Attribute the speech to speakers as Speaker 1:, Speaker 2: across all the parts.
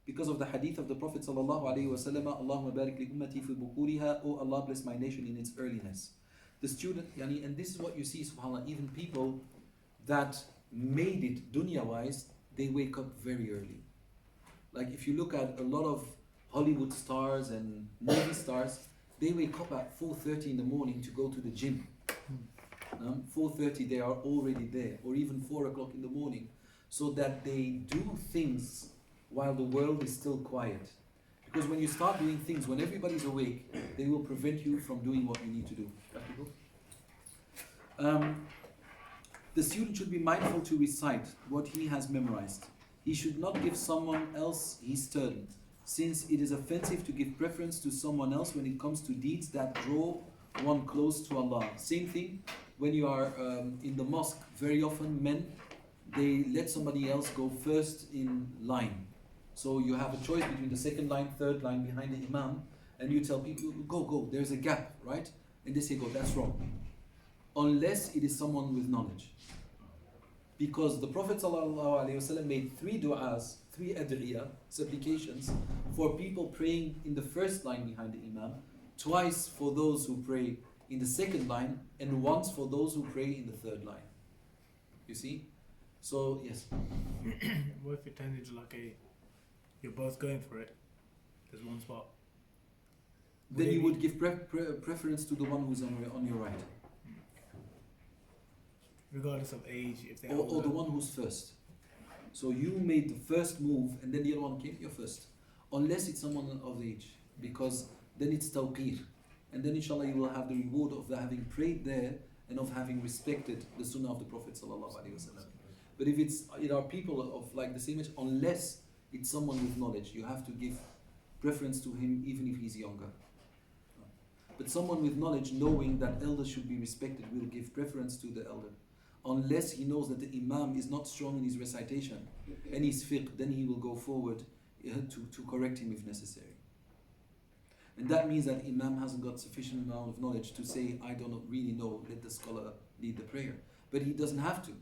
Speaker 1: Because of the hadith of the Prophet sallallahu alaihi wasallam, Allahumma barik li ummati fi bukuriha, oh Allah bless my nation in its earliness. The student, and this is what you see, subhanAllah, even people that made it dunya-wise, they wake up very early. Like if you look at a lot of Hollywood stars and movie stars, they wake up at 4:30 in the morning to go to the gym. 4:30 they are already there, or even 4 o'clock in the morning, so that they do things while the world is still quiet. Because when you start doing things when everybody's awake, they will prevent you from doing what you need to do. The student should be mindful to recite what he has memorized. He should not give someone else his turn, since it is offensive to give preference to someone else when it comes to deeds that draw one close to Allah. Same thing when you are in the mosque. Very often men, they let somebody else go first in line. So you have a choice between the second line, third line behind the Imam, and you tell people, go, there's a gap, right? And they say, go, that's wrong. Unless it is someone with knowledge. Because the Prophet ﷺ made 3 du'as, 3 ad'iyah, supplications, for people praying in the first line behind the Imam, twice for those who pray in the second line, and once for those who pray in the third line. You see? So, yes.
Speaker 2: What if it turns into like you're both going for it, there's one spot?
Speaker 1: Then you would give preference to the one who's on your right.
Speaker 2: Regardless of age, if they
Speaker 1: or the one who's first. So you made the first move and then the other one came, you're first. Unless it's someone of age, because then it's tawqir. And then inshallah you will have the reward of having prayed there and of having respected the sunnah of the Prophet sallallahu alaihi wasallam. But if it are people of like the same age, unless it's someone with knowledge, you have to give preference to him even if he's younger. But someone with knowledge, knowing that elders should be respected, will give preference to the elder. Unless he knows that the Imam is not strong in his recitation and his fiqh, then he will go forward to correct him if necessary. And that means that Imam hasn't got sufficient amount of knowledge to say, I don't really know, let the scholar lead the prayer. But he doesn't have to,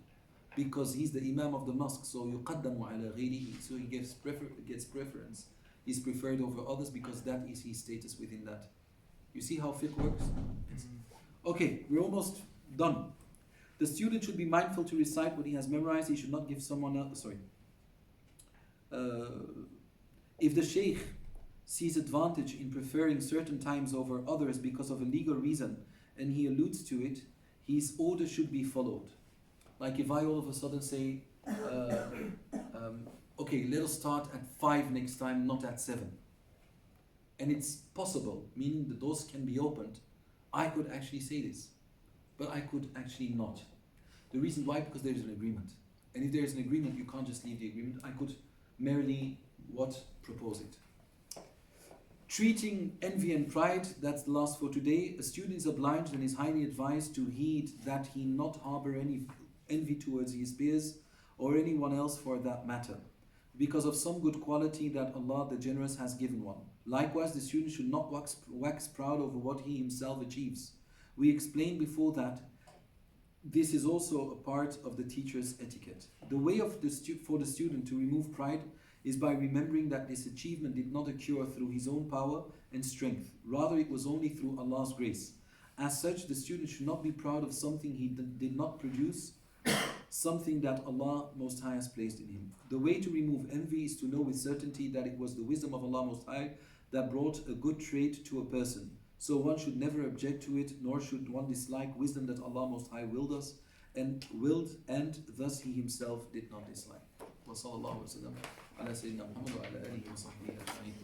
Speaker 1: because he's the Imam of the mosque, so يُقَدَّمُ عَلَى غَيْرِهِ. So he gets preference. He's preferred over others because that is his status within that. You see how fiqh works? Okay, we're almost done. The student should be mindful to recite what he has memorized. He should not give someone else. If the sheikh sees advantage in preferring certain times over others because of a legal reason, and he alludes to it, his order should be followed. Like if I all of a sudden say, okay, let us start at 5 next time, not at 7. And it's possible, meaning the doors can be opened. I could actually say this, but I could actually not. The reason why? Because there is an agreement. And if there is an agreement, you can't just leave the agreement. I could merely propose it. Treating envy and pride, that's the last for today. A student is obliged and is highly advised to heed that he not harbor any envy towards his peers or anyone else for that matter, because of some good quality that Allah the Generous has given one. Likewise, the student should not wax proud over what he himself achieves. We explained before that this is also a part of the teacher's etiquette. The way for the student to remove pride is by remembering that this achievement did not occur through his own power and strength. Rather, it was only through Allah's grace. As such, the student should not be proud of something he did not produce, something that Allah Most High has placed in him. The way to remove envy is to know with certainty that it was the wisdom of Allah Most High that brought a good trait to a person. So one should never object to it, nor should one dislike wisdom that Allah Most High willed us and thus He Himself did not dislike. وصلى الله وسلم على سيدنا محمد وعلى آله وصحبه أجمعين.